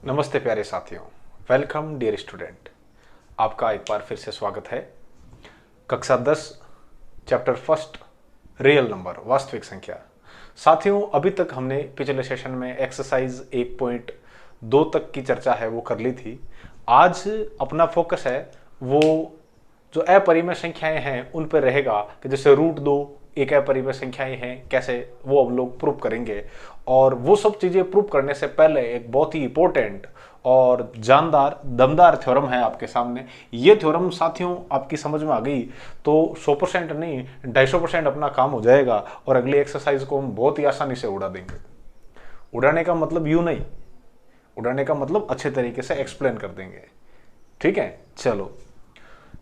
नमस्ते प्यारे साथियों, वेलकम डियर स्टूडेंट। आपका एक बार फिर से स्वागत है। कक्षा 10 चैप्टर फर्स्ट रियल नंबर वास्तविक संख्या। साथियों, अभी तक हमने पिछले सेशन में एक्सरसाइज 1.2 तक की चर्चा है वो कर ली थी। आज अपना फोकस है वो जो अपरिमेय संख्याएं हैं उन पर रहेगा कि जैसे √2 एक अपरिमेय संख्याएं हैं, कैसे वो हम लोग प्रूव करेंगे। और वो सब चीजें प्रूव करने से पहले एक बहुत ही इंपॉर्टेंट और जानदार दमदार थ्योरम है आपके सामने। ये थ्योरम साथियों आपकी समझ में आ गई तो 100% नहीं 250% अपना काम हो जाएगा और अगली एक्सरसाइज को हम बहुत ही आसानी से उड़ा देंगे। उड़ाने का मतलब यूं नहीं, उड़ाने का मतलब अच्छे तरीके से एक्सप्लेन कर देंगे। ठीक है, चलो।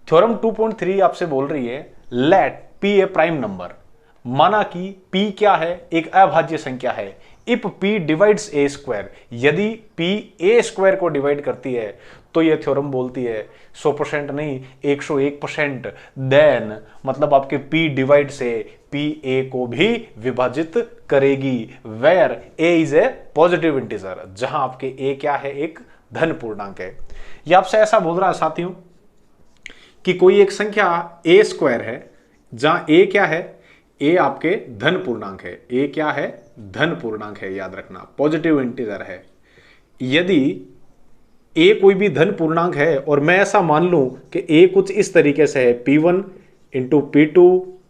थ्योरम 2.3 आपसे बोल रही है let p a prime number. माना कि p क्या है, एक अभाज्य संख्या है। If p divides a square, यदि p ए स्क्वायर को डिवाइड करती है तो यह थ्योरम बोलती है 100% नहीं 101%, देन मतलब आपके p डिवाइड से p a को भी विभाजित करेगी। Where a is a positive integer, जहां आपके a क्या है, एक धन पूर्णांक है। यह आपसे ऐसा बोल रहा है साथियों कि कोई एक संख्या ए स्क्वायर है जहां a क्या है, a आपके धन पूर्णांक है। a क्या है, धन पूर्णांक है, याद रखना, पॉजिटिव इंटीजर है। यदि a कोई भी धन पूर्णांक है और मैं ऐसा मान लूं कि a कुछ इस तरीके से है p1 into p2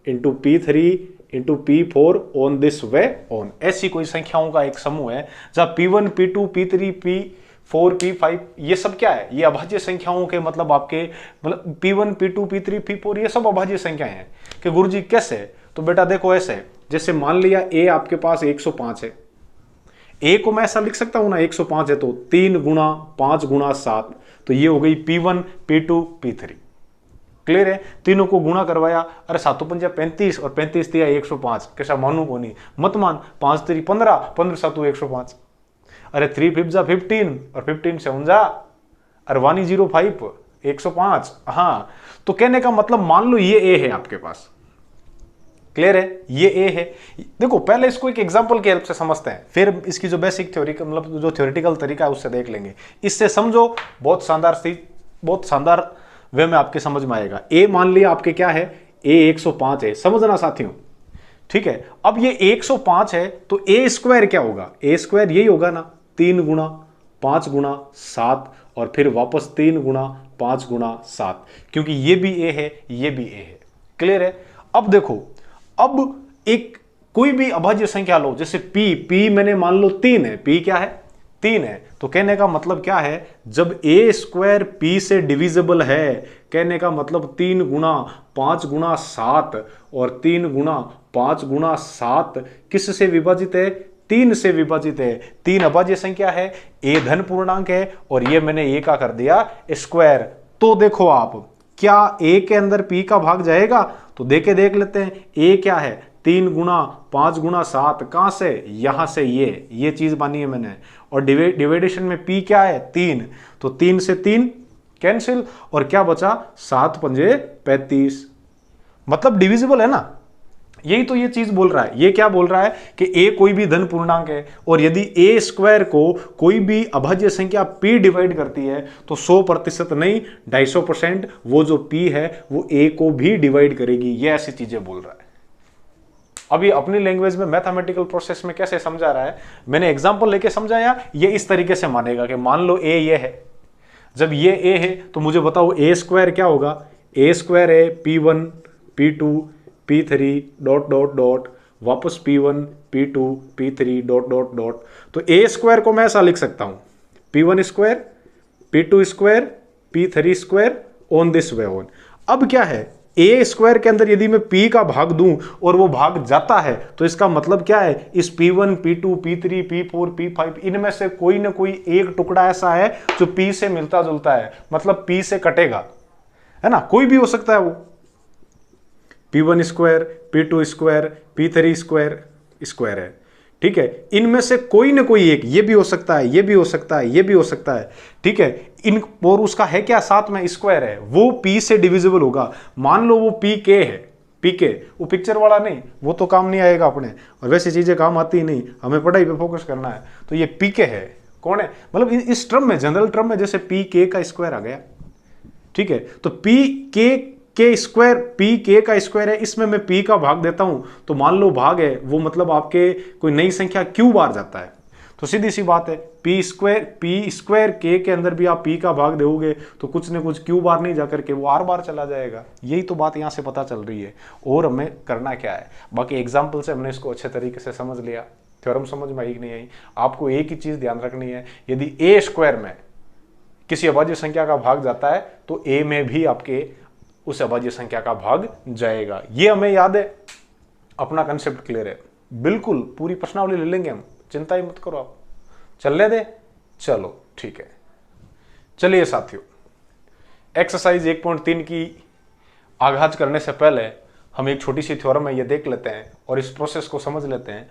into p3 into p4 on this way on, ऐसी कोई संख्याओं का एक समूह है जहां p1 p2 p3 p4 p5 ये सब क्या है, ये अभाज्य संख्याओं के मतलब आपके मतलब p1 p2 p3 p4 ये सब अभाज्य संख्याएं हैं। कि गुरुजी कैसे? तो बेटा देखो ऐसे, जैसे मान लिया a आपके पास 105 है। a को मैं ऐसा लिख सकता हूं ना, 105 है तो 3 गुणा 5 गुणा 7, तो ये हो गई p1 p2 p3। क्लियर है? तीनों को गुणा करवाया, अरे 7 पंजा 35 और 35 दिया 105। कैसा मानू को नहीं, मत मान। 5 3 15, 15 7 105। अरे 3 5 जा 15 और 15 से 49, अरे 105 105। हाँ, तो कहने का मतलब मान लो ये a है आपके पास। क्लियर है? ये a है। देखो पहले इसको एक एग्जांपल की हेल्प से समझते हैं, फिर इसकी जो बेसिक थ्योरी मतलब जो थ्योरेटिकल तरीका है उससे देख लेंगे। इससे समझो, बहुत शानदार वे में आपके समझ में आएगा। a मान लिया आपके क्या है, a 105 है, समझना साथियों। ठीक है, अब ये 105 है तो a स्क्वायर क्या होगा, a स्क्वायर यही होगा ना, 3 गुणा 5 गुणा 7 और फिर वापस 3 गुणा 5 गुणा 7, क्योंकि ये भी a है ये भी a है। क्लियर है? अब देखो, अब एक कोई भी अभाज्य संख्या लो, जैसे p मैंने मान लो 3 है, p क्या है, 3 है, तो कहने का मतलब क्या है, जब a स्क्वायर p से डिविजिबल है, कहने का मतलब 3 गुणा 5 गुणा 7 और 3 गुणा 5 गुणा 7 किस से विभाजित है, 3 से विभाजित है। 3 अभाज्य संख्या है, a धन पूर्णांक है और ये मैंने a का कर दिया स्क्वायर। तो देखो आप, क्या a के अंदर p का भाग जाएगा? तो देख लेते हैं। a क्या है, 3 गुणा 5 गुणा 7, कहां से, यहां से ये चीज मानी है मैंने। और डिवाइडेशन में p क्या है, 3, तो 3 से 3 कैंसिल और क्या बचा, 7 पंजे 35, मतलब डिविजिबल है ना। यही तो ये चीज बोल रहा है। ये क्या बोल रहा है कि a कोई भी धन पूर्णांक है और यदि a स्क्वायर को कोई भी अभाज्य संख्या p डिवाइड करती है तो 100% नहीं 250% वो जो p है वो a को भी डिवाइड करेगी। ये ऐसी चीजें बोल रहा है। अभी अपनी लैंग्वेज में मैथमेटिकल प्रोसेस में कैसे समझा रहा है, मैंने एग्जांपल लेके समझाया। ये इस तरीके से मानेगा कि मान लो a ये है, जब ये a है तो मुझे बताओ a स्क्वायर क्या होगा। a स्क्वायर है p1 p2 p3 dot dot dot, वापस p1 p2 p3 dot dot dot. तो a स्क्वायर को मैं ऐसा लिख सकता हूं, p1 square p2 square p3 square on this way on. अब क्या है, a स्क्वायर के अंदर यदि मैं p का भाग दूं और वो भाग जाता है तो इसका मतलब क्या है, इस p1 p2 p3 p4 p5 इनमें से कोई ना कोई एक टुकड़ा ऐसा है जो p से मिलता जुलता है, मतलब p से कटेगा, है ना। कोई भी हो सकता है वो, p1 square p2 square p3 square square है। ठीक है, इनमें से कोई ना कोई एक, ये भी हो सकता है ये भी हो सकता है ये भी हो सकता है। ठीक है, इन और उसका है क्या, साथ में स्क्वायर है, वो p से डिविजिबल होगा। मान लो वो pk है, pk वो पिक्चर वाला नहीं, वो तो काम नहीं आएगा अपने, और वैसी चीजें काम आती ही नहीं, हमें पढ़ाई पे फोकस करना है। तो ये pk है कौन है, मतलब इस टर्म में, जनरल टर्म में, जैसे पी के का स्क्वायर आ गया, ठीक है, तो पी के स्क्वायर, पी के का स्क्वायर है, इसमें मैं पी का भाग देता हूं तो मान लो भाग है वो मतलब आपके कोई नई संख्या क्यू बार जाता है, तो सीधी सी बात है पी स्क्वायर के अंदर भी आप पी का भाग दोगे तो कुछ न कुछ क्यू बार नहीं जाकर के वो आर बार चला जाएगा। यही तो बात यहां से पता चल रही है। और हमें करना क्या है, बाकी एग्जाम्पल से हमने इसको अच्छे तरीके से समझ लिया, थ्योरम समझ में आई कि नहीं आई। आपको एक ही चीज ध्यान रखनी है, यदि ए स्क्वायर में किसी अभाज्य संख्या का भाग जाता है तो ए में भी आपके उस अभाज्य संख्या का भाग जाएगा। ये हमें याद है, अपना कंसेप्ट क्लियर है, बिल्कुल पूरी प्रश्नावली ले लेंगे हम, चिंता ही मत करो आप, चलने दे। चलो ठीक है, चलिए साथियों, एक्सरसाइज 1.3 की आगाज करने से पहले हम एक छोटी सी थ्योरम है ये देख लेते हैं और इस प्रोसेस को समझ लेते हैं।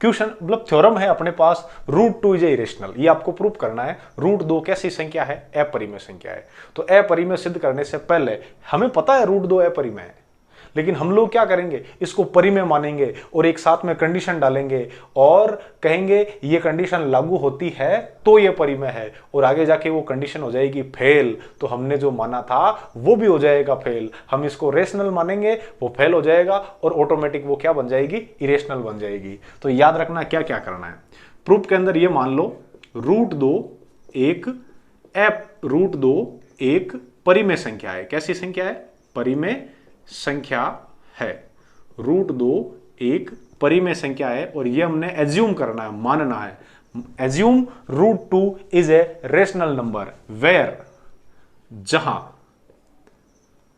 क्वेश्चन मतलब थ्योरम है अपने पास, √2 इज इरेशनल, ये आपको प्रूव करना है। √2 कैसी संख्या है, अपरिमेय संख्या है। तो अपरिमेय सिद्ध करने से पहले हमें पता है √2 अपरिमेय है, लेकिन हम लोग क्या करेंगे, इसको परिमेय मानेंगे और एक साथ में कंडीशन डालेंगे और कहेंगे ये कंडीशन लागू होती है तो ये परिमेय है, और आगे जाके वो कंडीशन हो जाएगी फेल, तो हमने जो माना था वो भी हो जाएगा फेल। हम इसको रेशनल मानेंगे, वो फेल हो जाएगा और ऑटोमेटिक वो क्या बन जाएगी, इरेशनल बन जाएगी। तो याद रखना क्या क्या करना है। प्रूफ के अंदर ये मान लो √2 एक परिमेय संख्या है। कैसी संख्या है, परिमेय संख्या है। √2 एक परिमेय संख्या है और ये हमने एज्यूम करना है, मानना है। Assume √2 is a rational number where, जहां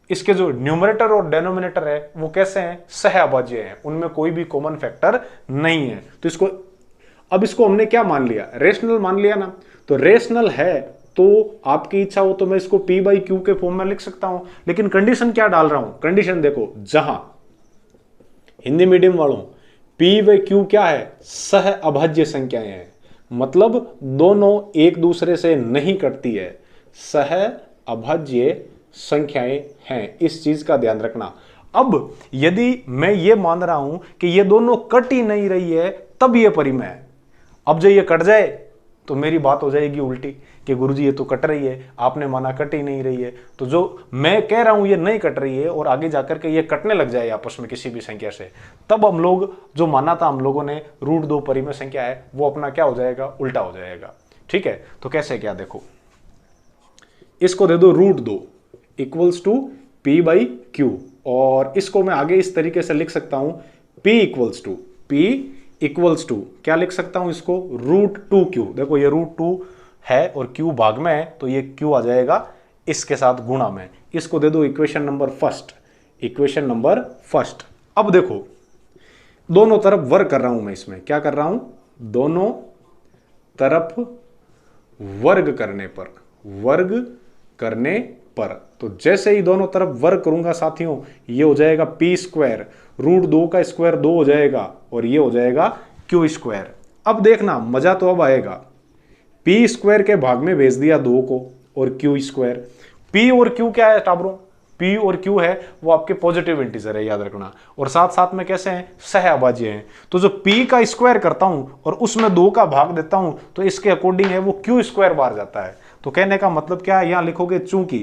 इसके जो न्यूमरेटर और डेनोमिनेटर है वो कैसे हैं, सह अभाज्य हैं, उनमें कोई भी कॉमन फैक्टर नहीं है। तो इसको हमने क्या मान लिया, रेशनल मान लिया ना। तो रेशनल है तो आपकी इच्छा हो तो मैं इसको p/q के फॉर्म में लिख सकता हूं, लेकिन कंडीशन क्या डाल रहा हूं, कंडीशन देखो, जहां हिंदी मीडियम वालों p/q क्या है, सह अभाज्य संख्याएं हैं, मतलब दोनों एक दूसरे से नहीं कटती है, सह अभाज्य संख्याएं हैं, इस चीज का ध्यान रखना। अब यदि मैं ये मान रहा हूं कि ये दोनों कट ही नहीं रही है तब ये परिमेय है। अब जब ये कट जाए तो मेरी बात हो जाएगी उल्टी कि गुरुजी ये तो कट रही है, आपने माना कट ही नहीं रही है। तो जो मैं कह रहा हूं ये नहीं कट रही है और आगे जाकर के ये कटने लग जाए आपस में किसी भी संख्या से, तब हम लोग जो माना था हम लोगों ने √2 परिमेय संख्या है वो अपना क्या हो जाएगा, उल्टा हो जाएगा। ठीक है, तो कैसे क्या, देखो इसको दे दो √2 = p/q, और इसको मैं आगे इस तरीके से लिख सकता हूं p = क्या लिख सकता हूं इसको, √2q। देखो ये √2 है और q भाग में है तो ये q आ जाएगा इसके साथ गुणा में। इसको दे दो इक्वेशन नंबर फर्स्ट। अब देखो दोनों तरफ वर्ग कर रहा हूं मैं, इसमें क्या कर रहा हूं, दोनों तरफ वर्ग करने पर तो जैसे ही दोनों तरफ वर्ग करूंगा साथियों, ये हो जाएगा p², √2 का स्क्वायर 2 हो जाएगा और ये हो जाएगा q²। अब देखना मजा तो अब आएगा, p² के भाग में भेज दिया 2 को और q²। p और q क्या है टाबरों, p और q है वो आपके पॉजिटिव इंटीजर है, याद रखना, और साथ साथ में कैसे हैं, सह अभाज्य हैं। तो जो p का स्क्वायर करता हूं और उसमें 2 का भाग देता हूं तो इसके अकॉर्डिंग है वो q² बार जाता है। तो कहने का मतलब क्या है, यहां लिखोगे चूंकि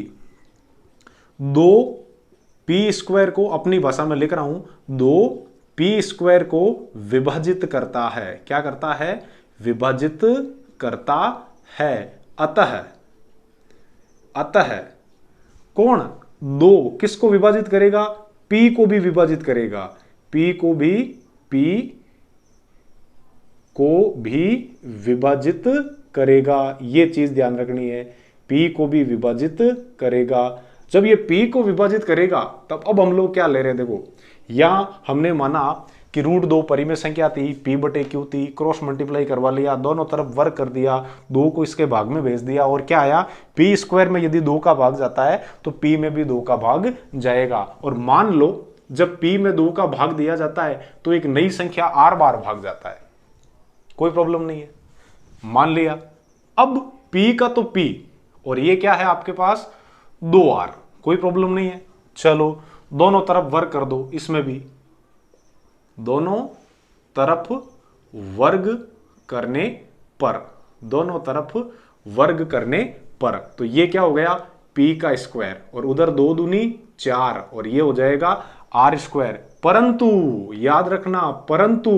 2p² को अपनी भाषा में लिख रहा हूं, 2p² को विभाजित करता है, क्या करता है, विभाजित करता है। अतः कौन, 2 किसको विभाजित करेगा, p को भी विभाजित करेगा, p को भी विभाजित करेगा, ये चीज ध्यान रखनी है, p को भी विभाजित करेगा। जब ये p को विभाजित करेगा तब अब हम लोग क्या ले रहे हैं, देखो यहां हमने माना कि √2 परिमेय संख्या थी, p/q थी, क्रॉस मल्टीप्लाई करवा लिया, दोनों तरफ वर्ग कर दिया, 2 को इसके भाग में भेज दिया और क्या आया, p² में यदि 2 का भाग जाता है तो p में भी 2 का भाग जाएगा। और मान लो जब p में 2 का भाग दिया जाता है तो एक नई संख्या r बार भाग जाता है, कोई प्रॉब्लम नहीं है, मान लिया। अब p का तो p और ये क्या है आपके पास 2r, कोई प्रॉब्लम नहीं है। चलो दोनों तरफ वर्ग कर दो, इसमें भी दोनों तरफ वर्ग करने पर दोनों तरफ वर्ग करने पर। तो ये क्या हो गया, p का स्क्वायर, और उधर 2 दूनी 4, और ये हो जाएगा r स्क्वायर। परंतु याद रखना, परंतु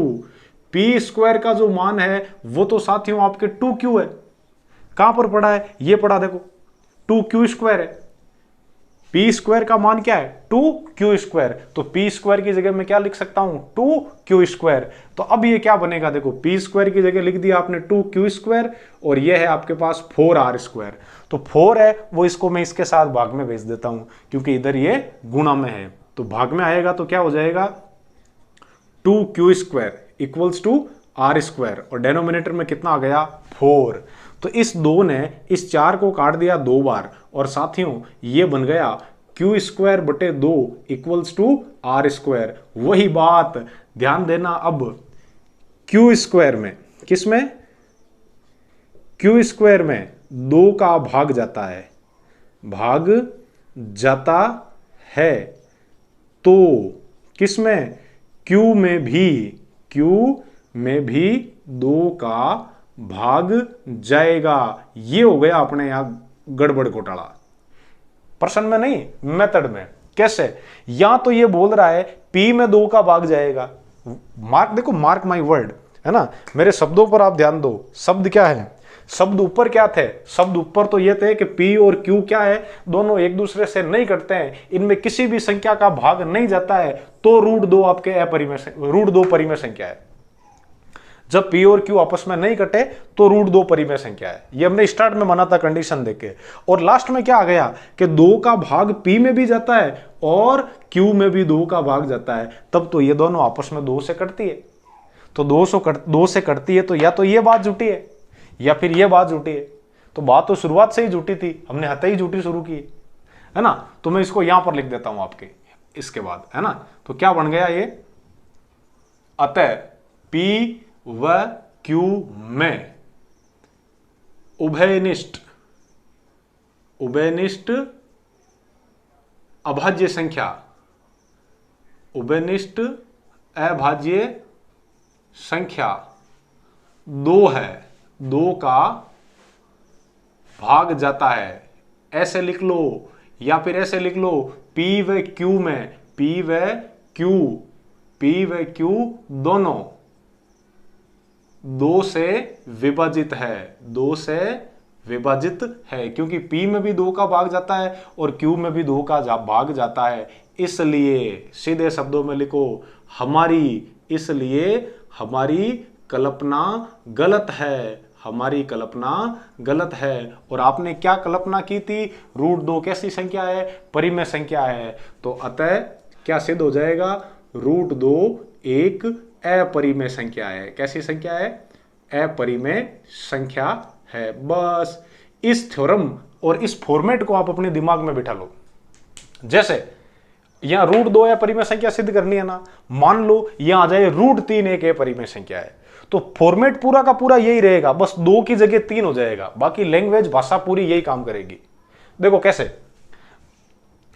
p स्क्वायर का जो मान है वो तो साथियों आपके 2q है। कहां पर पड़ा है, ये पड़ा देखो, 2q स्क्वायर है। p स्क्वायर का मान क्या है, 2q स्क्वायर। तो p स्क्वायर की जगह मैं क्या लिख सकता हूं, 2q स्क्वायर। तो अब ये क्या बनेगा, देखो p स्क्वायर की जगह लिख दिया आपने 2q स्क्वायर, और ये है आपके पास 4r स्क्वायर। तो 4 है वो, इसको मैं इसके साथ भाग में भेज देता हूं क्योंकि इधर ये गुणा में है। तो भाग में आएगा तो क्या हो जाएगा, 2q square equals to r square, और डेनोमिनेटर में कितना आ गया, 4। तो इस 2 ने इस 4 को काट दिया 2 बार, और साथियों ये बन गया q स्क्वायर बटे 2 इक्वल्स टू r स्क्वायर। वही बात ध्यान देना, अब q स्क्वायर में, किस में, q स्क्वायर में 2 का भाग जाता है, भाग जाता है, तो किस में, q में भी 2 का भाग जाएगा। ये हो गया अपने यहां गड़बड़ घोटाला। प्रश्न में नहीं, मेथड में। कैसे, यहां तो ये बोल रहा है p में 2 का भाग जाएगा। मार्क देखो, मार्क माय वर्ड, है ना, मेरे शब्दों पर आप ध्यान दो। शब्द क्या है, शब्द ऊपर क्या थे, शब्द ऊपर तो ये थे कि p और q क्या है, दोनों एक दूसरे से नहीं कटते हैं, इनमें किसी भी संख्या का भाग नहीं जाता है, तो √2 आपके अपरिमेय, √2 परिमेय संख्या है। जब p और q आपस में नहीं कटे तो √2 परिमेय संख्या है। ये हमने स्टार्ट में माना था कंडीशन देके, और लास्ट में क्या आ गया कि 2 का भाग p में भी जाता है और q में भी 2 का भाग जाता है, तब तो ये दोनों आपस में 2 से कटती है। तो 2 से कटती है तो या तो ये बात जुटी है या फिर ये बात जुटी है। तो बात तो शुरुआत से ही जुटी थी, हमने हते ही जुटी शुरू की, है ना। तो मैं इसको यहां पर लिख देता हूं आपके इसके बाद, है ना। तो क्या बन गया ये, अतः p व q में उभयनिष्ठ अभाज्य संख्या, उभयनिष्ठ अभाज्य संख्या 2 है, 2 का भाग जाता है। ऐसे लिख लो या फिर ऐसे लिख लो, p व q में, p व q दोनों 2 से विभाजित है, 2 से विभाजित है, क्योंकि p में भी 2 का भाग जाता है और q में भी 2 का भाग जाता है। इसलिए सीधे शब्दों में लिखो, इसलिए हमारी कल्पना गलत है, हमारी कल्पना गलत है। और आपने क्या कल्पना की थी, √2 कैसी संख्या है, परिमेय संख्या है। तो अतः क्या सिद्ध हो जाएगा, √2 एक अपरिमेय संख्या है। कैसी संख्या है, अपरिमेय संख्या है। बस इस थ्योरम और इस फॉर्मेट को आप अपने दिमाग में बिठा लो। जैसे यहां √2 अपरिमेय संख्या सिद्ध करनी है ना, मान लो यहां आ जाए √3 एक अपरिमेय संख्या है, तो फॉर्मेट पूरा का पूरा यही रहेगा, बस 2 की जगह 3 हो जाएगा, बाकी लैंग्वेज भाषा पूरी यही काम करेगी। देखो कैसे,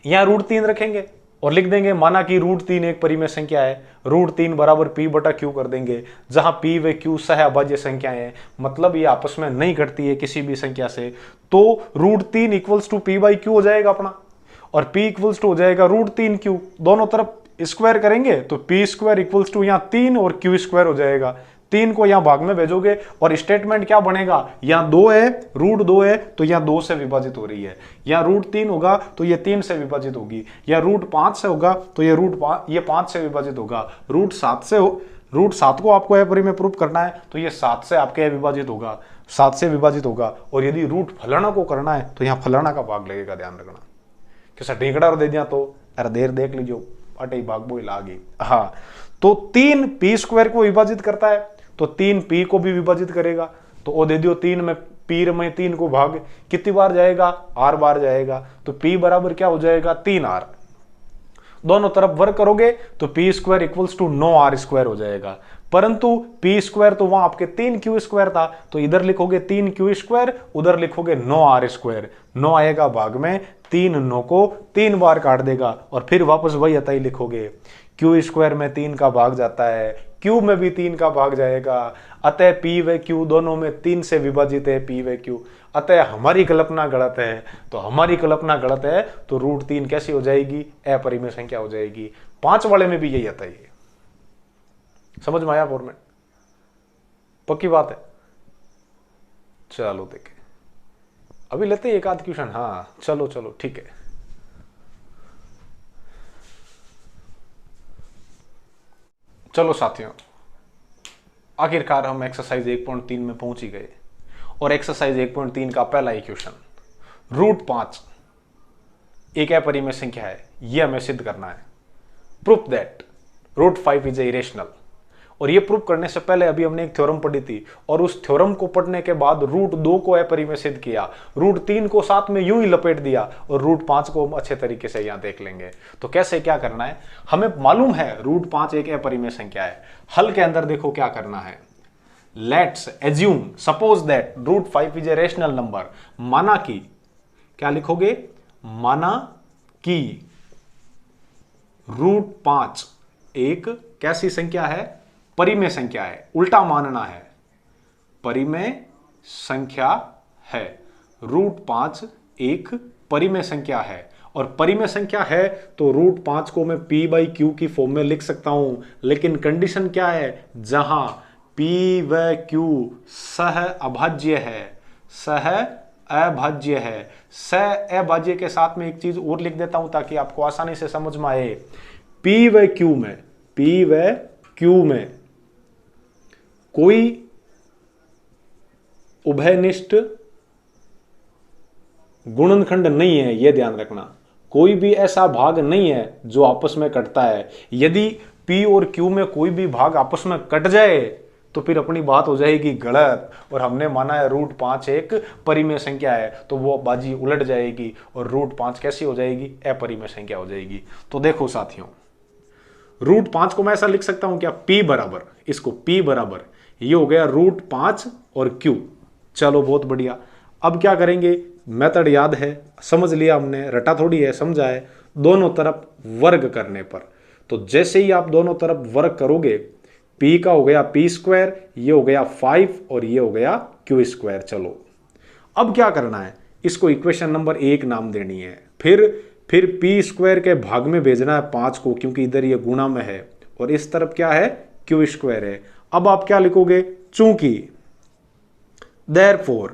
यहां √3 रखेंगे और लिख देंगे, माना कि √3 एक परिमेय संख्या है, √3 बराबर p बटा q कर देंगे, जहां p व q सह अभाज्य संख्याएं हैं, मतलब ये आपस में नहीं कटती है किसी भी संख्या से। तो √3 equals to p by q हो जाएगा अपना, और p इक्वल्स टू हो जाएगा √3q। दोनों तरफ स्क्वायर करेंगे तो p स्क्वायर इक्वल्स टू यहाँ 3 और q स्क्वायर हो जाएगा। 3 को यहाँ भाग में भेजोगे और स्टेटमेंट क्या बनेगा, यहाँ 2 है, √2 है तो यहाँ 2 से विभाजित हो रही है, यहाँ √3 होगा तो ये 3 से विभाजित होगी, या √5 से होगा तो ये ये 5 से विभाजित होगा, √7 को आपको अपरिमेय प्रूफ करना है तो ये 7 से आपके विभाजित होगा, 7 से विभाजित होगा। और यदि रूट फलाना को करना है तो यहाँ फलाना का भाग लगेगा, ध्यान रखना। कैसा ढेकड़ा दे दिया तो अरे देर देख लीजिए, अटे भाग बोई लागी। हाँ, तो 3 p स्क्वायर को विभाजित करता है तो 3 p को भी विभाजित करेगा, तो वो दे दियो 3 में p में 3 को भाग कितनी बार जाएगा, r बार जाएगा, तो p बराबर क्या हो जाएगा 3r। दोनों तरफ वर्क करोगे तो p square equals to 9r square हो जाएगा, परंतु p स्क्वायर तो वहां आपके 3q स्क्वायर था, तो इधर लिखोगे 3q स्क्वायर, उधर लिखोगे 9r स्क्वायर, 9 आएगा भाग में, 3 9 को 3 बार काट देगा और फिर वापस वही अतः ही लिखोगे। q स्क्वायर में 3 का भाग जाता है, Q में भी 3 का भाग जाएगा। अतः P व Q दोनों में 3 से विभाजित है P व Q। अतः हमारी कल्पना गलत है। तो हमारी कल्पना गलत है तो √3 कैसी हो जाएगी? अपरिमेय संख्या हो जाएगी। 5 वाले में भी यही आता है। समझ में आया फॉर्मेट? पक्की बात है। चलो देखें, अभी लेते एक आध क्वेश्चन। हाँ चलो चलो ठीक है। चलो साथियों, आखिरकार हम एक्सरसाइज 1.3 में पहुंच ही गए। और एक्सरसाइज 1.3 का पहला ही क्वेश्चन, √5 एक अपरिमेय संख्या है, यह हमें सिद्ध करना है। Proof that √5 is irrational. और ये प्रूफ करने से पहले अभी हमने एक थ्योरम पढ़ी थी, और उस थ्योरम को पढ़ने के बाद √2 को अपरिमेय सिद्ध किया, √3 को साथ में यूं ही लपेट दिया, और √5 को हम अच्छे तरीके से यहां देख लेंगे। तो कैसे क्या करना है, हमें मालूम है √5 एक अपरिमेय संख्या है। हल के अंदर देखो क्या करना है। Let's assume, suppose that √5 is a rational number. माना कि, क्या लिखोगे? माना कि √5 एक कैसी संख्या है? परिमेय संख्या है। उल्टा मानना है, परिमेय संख्या है। √5 एक परिमेय संख्या है, और परिमेय संख्या है तो √5 को मैं P/Q की फॉर्म में लिख सकता हूं। लेकिन कंडीशन क्या है? जहां P व Q सह अभाज्य है, सह अभाज्य है। सह अभाज्य के साथ में एक चीज और लिख देता हूं ताकि आपको आसानी से समझ में आए। P व Q में कोई उभयनिष्ठ गुणनखंड नहीं है, यह ध्यान रखना। कोई भी ऐसा भाग नहीं है जो आपस में कटता है। यदि P और Q में कोई भी भाग आपस में कट जाए तो फिर अपनी बात हो जाएगी गलत। और हमने माना है √5 एक परिमेय संख्या है, तो वो बाजी उलट जाएगी और √5 कैसी हो जाएगी? अपरिमेय संख्या हो जाएगी। तो देखो साथियों, √5 को मैं ऐसा लिख सकता हूं क्या? P बराबर, इसको P बराबर, ये हो गया √5 और Q। चलो बहुत बढ़िया। अब क्या करेंगे? मेथड याद है, समझ लिया हमने, रटा थोड़ी है, समझा है। दोनों तरफ वर्ग करने पर, तो जैसे ही आप दोनों तरफ वर्ग करोगे, P का हो गया P², ये हो गया 5 और ये हो गया Q²। चलो अब क्या करना है? इसको इक्वेशन नंबर 1 नाम देनी है। फिर P² के भाग में भेजना है 5 को, क्योंकि इधर ये गुणा में है, और इस तरफ क्या है? Q² है। अब आप क्या लिखोगे? चूंकि therefore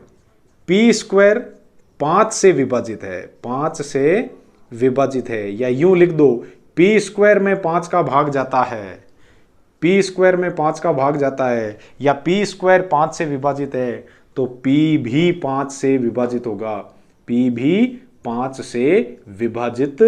P² 5 से विभाजित है, 5 से विभाजित है, या यूं लिख दो, P² में 5 का भाग जाता है, P² में 5 का भाग जाता है, या P² 5 से विभाजित है तो P भी 5 से विभाजित होगा, P भी 5 से विभाजित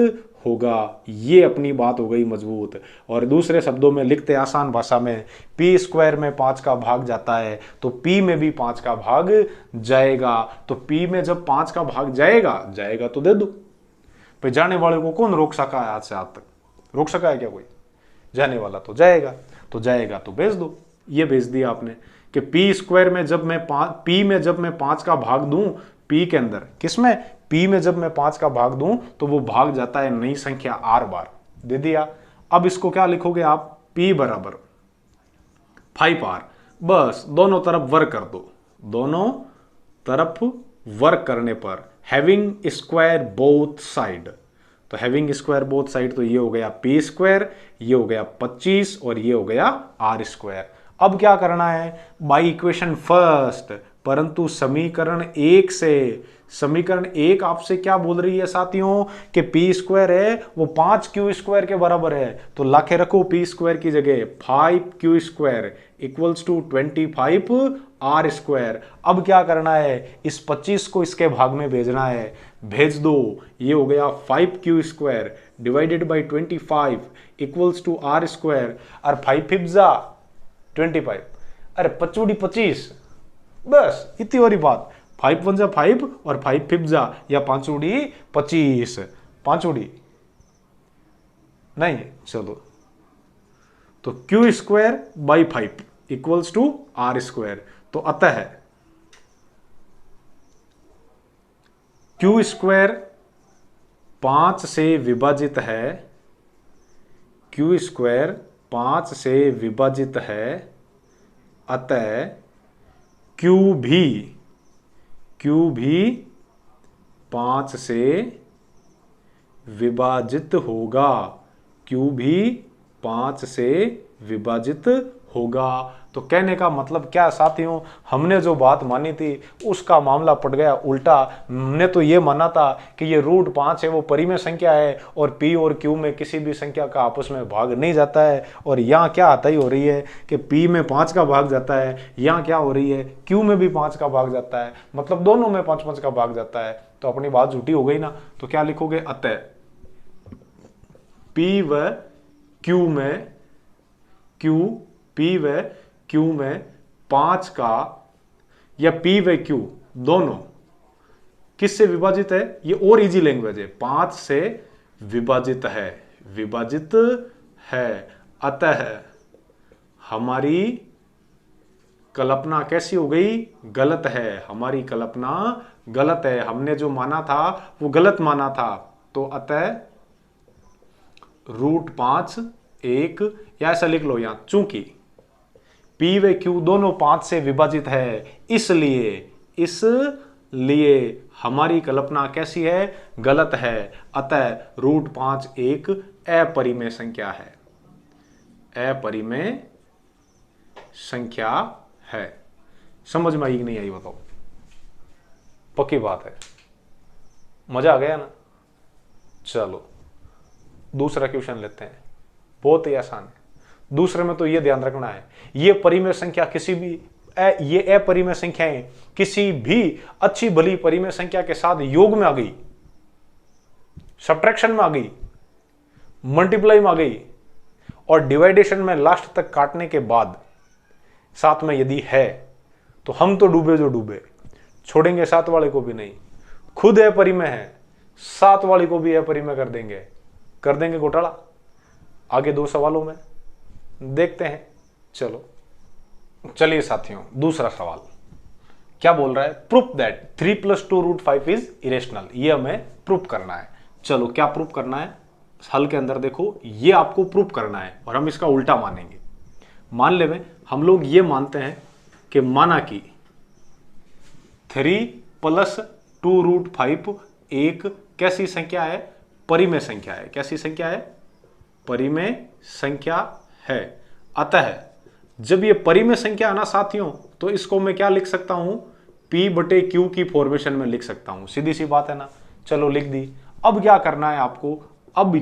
होगा। ये अपनी बात हो गई मजबूत। और दूसरे शब्दों में लिखते आसान भाषा में, P² में 5 का भाग जाता है तो P में भी 5 का भाग जाएगा। तो P में जब 5 का भाग जाएगा तो दे दो। भाई जाने वाले को कौन रोक सका है? आज से आज तक रोक सका है क्या कोई? जाने वाला तो जाएगा तो भेज दो। ये भेज दिया आपने कि P² में जब मैं P में जब मैं 5 का भाग दूं, P के अंदर, किसमें? P में जब मैं 5 का भाग दूं तो वो भाग जाता है नई संख्या R बार। दे दिया। अब इसको क्या लिखोगे आप? P बराबर 5R। बस दोनों तरफ वर्क कर दो। दोनों तरफ वर्क करने पर हैविंग स्क्वायर बोथ साइड, तो हैविंग स्क्वायर बोथ साइड, तो ये हो गया P², ये हो गया 25 और ये हो गया R²। अब क्या करना है? बाई इक्वेशन फर्स्ट, परंतु समीकरण 1 से। समीकरण 1 आपसे क्या बोल रही है साथियों? कि P² है वो 5Q² के बराबर है, तो लाके रखो P² की जगह 5Q² इक्वल्स टू 25R²। अब क्या करना है? इस 25 को इसके भाग में भेजना है, भेज दो। ये हो गया 5Q² divided by 25 equals to R²। और 5 5 25, अरे 5 25, बस इतनी वाली बात। 5 1 5 और 5 5 या 5 25, 5 नहीं, चलो तो Q² by 5 equals to R²। तो अतः Q² 5 से विभाजित है, Q² 5 से विभाजित है, अतः Q भी 5 से विभाजित होगा। Q भी 5 से विभाजित होगा। तो कहने का मतलब क्या साथियों, हमने जो बात मानी थी उसका मामला पड़ गया उल्टा। हमने तो ये माना था कि ये √5 है वो परिमेय संख्या है और P और Q में किसी भी संख्या का आपस में भाग नहीं जाता है, और यहाँ क्या आता ही हो रही है कि P में 5 का भाग जाता है, यहाँ क्या हो रही है Q में भी 5 का भाग जाता है, मतलब दोनों में 5-5 का भाग जाता है। तो अपनी बात झूठी हो गई ना। तो क्या लिखोगे, अतः P व Q में 5 का, या P व Q दोनों किससे विभाजित है, ये और इजी लैंग्वेज है, 5 से विभाजित है। अतः हमारी कल्पना कैसी हो गई, गलत है। हमारी कल्पना गलत है, हमने जो माना था वो गलत माना था। तो अतः √5 1, या ऐसा लिख लो यहां, चूंकि P व Q दोनों 5 से विभाजित है, इसलिए हमारी कल्पना कैसी है, गलत है। अतः √5 एक अपरिमेय संख्या है, अपरिमेय संख्या है। समझ में आई कि नहीं आई बताओ? पक्की बात है, मजा आ गया ना। चलो दूसरा क्वेश्चन लेते हैं, बहुत ही आसान है। दूसरे में तो ये ध्यान रखना है, ये परिमेय संख्या किसी भी ये अपरिमेय संख्याएं किसी भी अच्छी भली परिमेय संख्या के साथ योग में आ गई, सब्ट्रैक्शन में आ गई, मल्टीप्लाई में आ गई, और डिवाइडेशन में लास्ट तक काटने के बाद साथ में यदि है, तो हम तो डूबे जो डूबे, छोड़ेंगे साथ वाले को भी नहीं। खुद अपरिमेय है, साथ वाले को भी अपरिमेय कर देंगे घोटाला। आगे 2 सवालों में देखते हैं। चलिए साथियों, दूसरा सवाल क्या बोल रहा है, प्रूफ दैट 3 + 2 √5 इज इरेशनल। ये हमें प्रूफ करना है। चलो क्या प्रूफ करना है, हल के अंदर देखो, ये आपको प्रूफ करना है और हम इसका उल्टा मानेंगे। मान ले में हम लोग ये मानते हैं कि माना कि 3 + 2 √5 एक कैसी संख्या है, परिमेय संख्या है। कैसी संख्या है, परिमेय संख्या है। अतः जब ये परिमेय संख्या है ना साथियों, तो इसको मैं क्या लिख सकता हूं, P/Q की फॉर्मेशन में लिख सकता हूं। सीधी सी बात है ना। चलो लिख दी। अब क्या करना है आपको, अब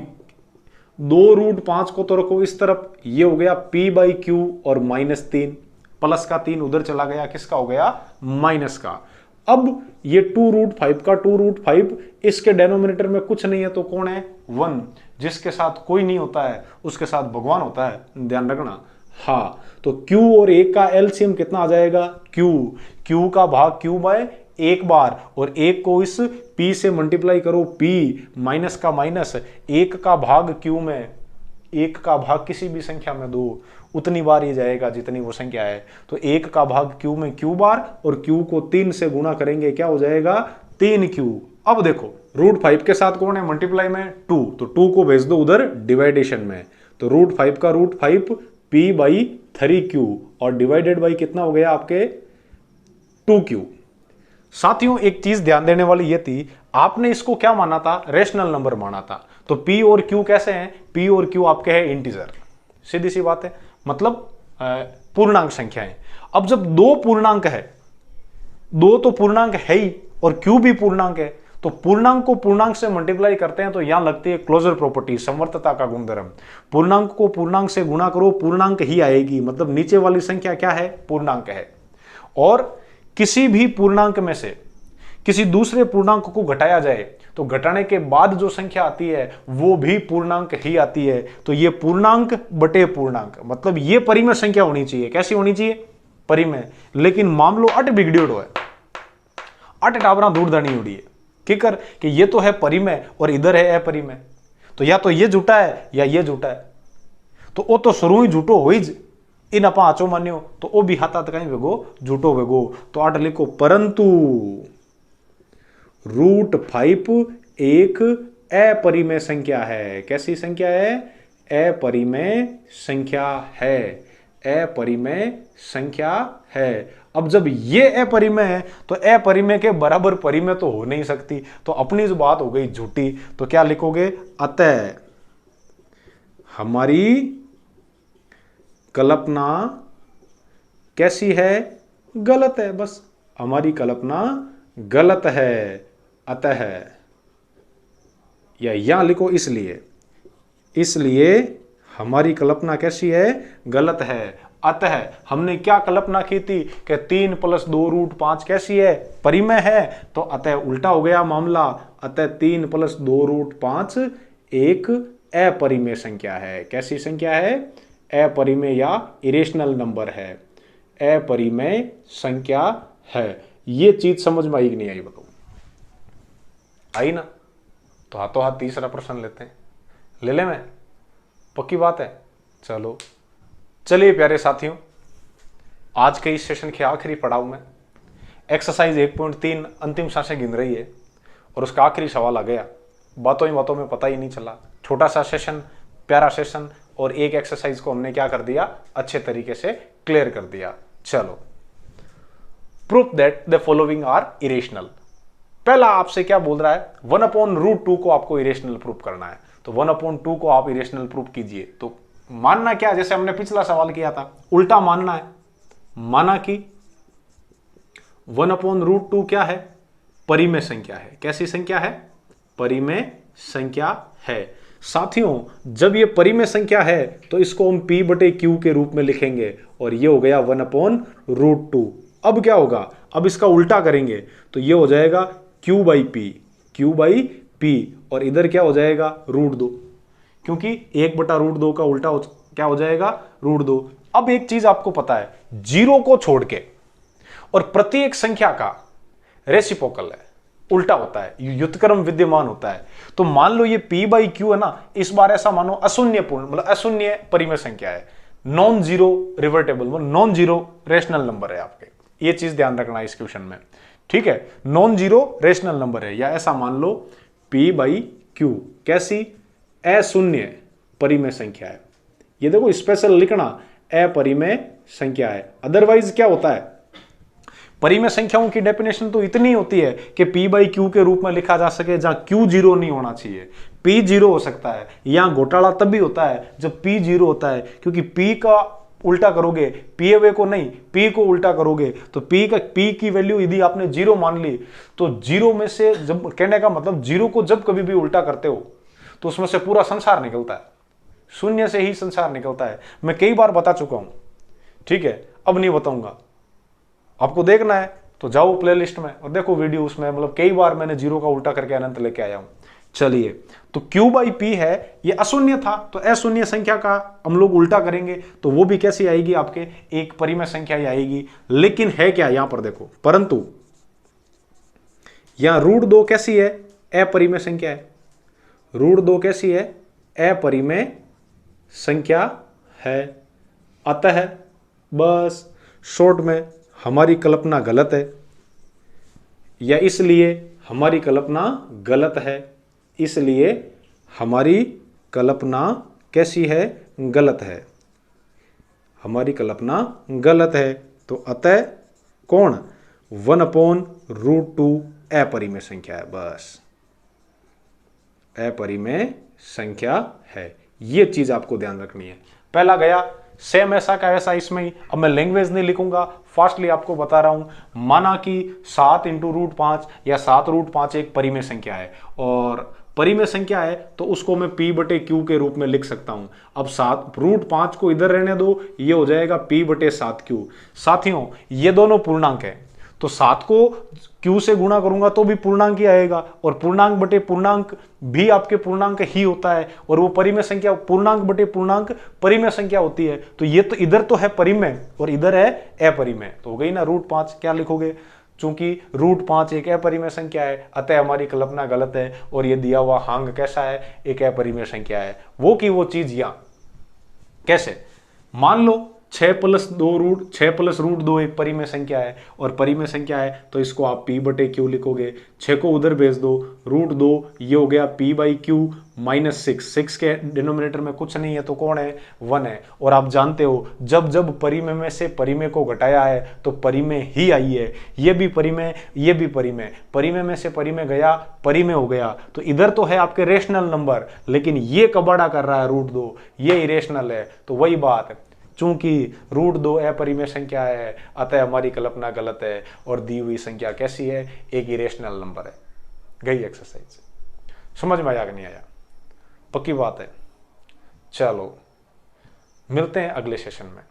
2 √5 को तो रखो इस तरफ, ये हो गया P/Q और -3, प्लस का 3 उधर चला गया, किसका हो गया, माइनस का। अब ये 2 √5 का 2 √5, इसके डेनोमिनेटर में कुछ नहीं है तो कौन है, 1। जिसके साथ कोई नहीं होता है उसके साथ भगवान होता है, ध्यान रखना। हाँ, तो Q और 1 का एलसीएम कितना आ जाएगा, Q का भाग Q बाय 1 बार, और 1 को इस P से मल्टीप्लाई करो, P माइनस का माइनस, 1 का भाग Q में, 1 का भाग किसी भी संख्या में दो, उतनी बार ये जाएगा जितनी वो संख्या है। तो 1 का भाग Q में Q बार, और Q को 3 से गुणा करेंगे, क्या हो जाएगा, 3Q। अब देखो √5 के साथ कौन है मल्टीप्लाई में, 2, तो 2 को भेज दो उधर डिवाइडेशन में, तो √5 का √5 P/3Q, और डिवाइडेड बाई कितना हो गया आपके 2Q। साथियों एक चीज ध्यान देने वाली ये थी, आपने इसको क्या माना था, रेशनल नंबर माना था। तो P और Q कैसे हैं, P और Q आपके हैं इंटीजर, सीधी सी बात है, मतलब पूर्णांक संख्याएं। अब जब 2 पूर्णांक है, 2 तो पूर्णांक है ही और Q भी पूर्णांक है, तो पूर्णांक को पूर्णांक से मल्टीप्लाई करते हैं तो यहां लगती है क्लोजर प्रॉपर्टी, समवर्तता का गुणधर्म। पूर्णांक को पूर्णांक से गुणा करो, पूर्णांक ही आएगी, मतलब नीचे वाली संख्या क्या है, पूर्णांक है। और किसी भी पूर्णांक में से किसी दूसरे पूर्णांक को घटाया जाए तो घटाने के बाद जो संख्या आती है वो भी पूर्णांक ही आती है। तो ये पूर्णांक बटे पूर्णांक, मतलब ये परिमेय संख्या होनी चाहिए। कैसी होनी चाहिए, परिमेय। लेकिन मामलो अट बिगड़ियोड़ो है, अट टावरा दूर दानी उड़ी है किकर कि ये तो है परिमेय और इधर है अपरिमेय, तो या तो ये झूठा है या ये झूठा है। तो वो तो शुरू ही झूठो हो ही, इन अपा आचो मान्यो तो वो भी हाथ कहीं वेगो झूठो वेगो। तो 8 लिखो, परंतु √5 एक अपरिमेय संख्या है। कैसी संख्या है, अपरिमेय संख्या है, अपरिमेय संख्या है। अब जब ये अपरिमेय है तो अपरिमेय के बराबर परिमेय तो हो नहीं सकती, तो अपनी जो बात हो गई झूठी। तो क्या लिखोगे, अतः हमारी कल्पना कैसी है, गलत है। बस हमारी कल्पना गलत है, अतः, या यहां लिखो इसलिए, इसलिए हमारी कल्पना कैसी है, गलत है। अतः हमने क्या कल्पना की थी कि 3 + 2√5 कैसी है, परिमेय है। तो अतः उल्टा हो गया मामला, अतः 3 + 2√5 एक अपरिमेय संख्या है। कैसी संख्या है, अपरिमेय या इरेशनल नंबर है, अपरिमेय संख्या है। ये चीज समझ में आई कि नहीं आई, बताओ, आई ना? तो हाथों हाथ तीसरा प्रश्न लेते हैं, ले ले मैं, पक्की बात है। चलो चलिए प्यारे साथियों, आज के इस सेशन के आखिरी पड़ाव में एक्सरसाइज 1.3 अंतिम सांसें गिन रही है और उसका आखिरी सवाल आ गया। बातों ही बातों में पता ही नहीं चला, छोटा सा सेशन, प्यारा सेशन, और एक एक्सरसाइज को हमने क्या कर दिया, अच्छे तरीके से क्लियर कर दिया। चलो, proof that the following are irrational. पहला आपसे क्या बोल रहा है, 1/√2 को आपको इरेशनल प्रूफ करना है। तो 1/2 को आप इरेशनल प्रूफ कीजिए। तो मानना क्या, जैसे हमने पिछला सवाल किया था, उल्टा मानना है। माना कि 1/√2 क्या है, परिमेय संख्या है। कैसी संख्या है, परिमेय संख्या है। साथियों, जब ये परिमेय संख्या है तो इसको हम P/Q के रूप में लिखेंगे और ये हो गया 1/√2। अब क्या होगा, अब इसका उल्टा करेंगे तो ये हो जाएगा Q/P, Q/P, और इधर क्या हो जाएगा, √2, क्योंकि 1/√2 का उल्टा क्या हो जाएगा, √2। अब एक चीज आपको पता है, जीरो को छोड़ के और प्रत्येक संख्या का रेसिप्रोकल है, उल्टा होता है, व्युत्क्रम विद्यमान होता है। तो मान लो ये P/Q है ना, इस बार ऐसा मानो अशून्य पूर्ण, मतलब अशून्य परिमेय संख्या है, नॉन जीरो रिवर्टेबल, मतलब नॉन जीरो रेशनल नंबर है आपके। ये चीज ध्यान रखना इस क्वेश्चन में, ठीक है। नॉन जीरो रेशनल नंबर है, या ऐसा मान लो P/Q कैसी, अशून्य परिमेय संख्या है। ये देखो स्पेशल लिखना, अपरिमेय संख्या है। अदरवाइज क्या होता है, परिमेय संख्याओं की डेफिनेशन तो इतनी होती है कि P/Q के रूप में लिखा जा सके जहां Q 0 नहीं होना चाहिए, P 0 हो सकता है। यहां घोटाला तब भी होता है जब P 0 होता है, क्योंकि P का उल्टा करोगे, P को नहीं, P को उल्टा करोगे तो P की वैल्यू यदि आपने 0 मान ली तो 0 में से, जब कहने का मतलब 0 को जब कभी भी उल्टा करते हो तो उसमें से पूरा संसार निकलता है, शून्य से ही संसार निकलता है। मैं कई बार बता चुका हूं, ठीक है, अब नहीं बताऊंगा। आपको देखना है तो जाओ प्लेलिस्ट में और देखो वीडियो, उसमें मतलब कई बार मैंने 0 का उल्टा करके अनंत लेके आया हूं। चलिए, तो Q/P है, ये अशून्य था तो अशून्य संख्या का हम लोग उल्टा करेंगे तो वो भी कैसी आएगी, आपके एक परिमेय संख्या ही आएगी। लेकिन है क्या, यहां पर देखो, परंतु यहां √2 कैसी है, अपरिमेय संख्या है। √2 कैसी है, अपरिमेय संख्या है। अतः बस शॉर्ट में हमारी कल्पना गलत है, या इसलिए हमारी कल्पना गलत है, इसलिए हमारी कल्पना कैसी है, गलत है, हमारी कल्पना गलत है। तो अतः कौन, 1/√2 अपरिमेय संख्या है, बस अपरिमेय संख्या है। यह चीज आपको ध्यान रखनी है। पहला गया सेम ऐसा का वैसा इसमें ही। अब मैं लैंग्वेज नहीं लिखूंगा, फास्टली आपको बता रहा हूं। माना कि 7 × √5 या 7√5 एक परिमेय संख्या है, और परिमेय संख्या है तो उसको मैं P/Q के रूप में लिख सकता हूं। अब 7√5 को इधर रहने दो, ये हो जाएगा P/7Q। साथियों, ये दोनों पूर्णांक है, तो 7 को Q से गुणा करूंगा तो भी पूर्णांक ही आएगा, और पूर्णांक बटे पूर्णांक भी आपके पूर्णांक ही होता है, और वो परिमेय संख्या, पूर्णांक बटे पूर्णांक परिमेय संख्या होती है। तो ये तो इधर तो है परिमेय और इधर है अपरिमेय, तो हो गई ना √5। क्या लिखोगे, चूंकि √5 एक अपरिमेय संख्या है, अतः हमारी कल्पना गलत है, और ये दिया हुआ हांग कैसा है, एक अपरिमेय संख्या है। वो की वो चीज यहां कैसे, मान लो 6 प्लस रूट 2 एक परिमेय संख्या है, और परिमेय संख्या है तो इसको आप p बटे क्यू लिखोगे। 6 को उधर भेज दो, √2 ये हो गया p बाई क्यू माइनस 6 के डिनोमिनेटर में कुछ नहीं है तो कौन है, 1 है। और आप जानते हो जब जब परिमेय में से परिमेय को घटाया है तो परिमेय ही आई है। ये भी परिमेय, ये भी परिमेय, परिमेय में से परिमेय गया, परिमेय हो गया। तो इधर तो है आपके रेशनल नंबर, लेकिन ये कबाड़ा कर रहा है √2, ये इरेशनल है। तो वही बात, चूंकि √2 अपरिमेय संख्या है, अतः हमारी कल्पना गलत है और दी हुई संख्या कैसी है, एक इरेशनल नंबर है। गई एक्सरसाइज, समझ में आया कि नहीं आया? पक्की बात है। चलो मिलते हैं अगले सेशन में।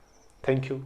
Thank you.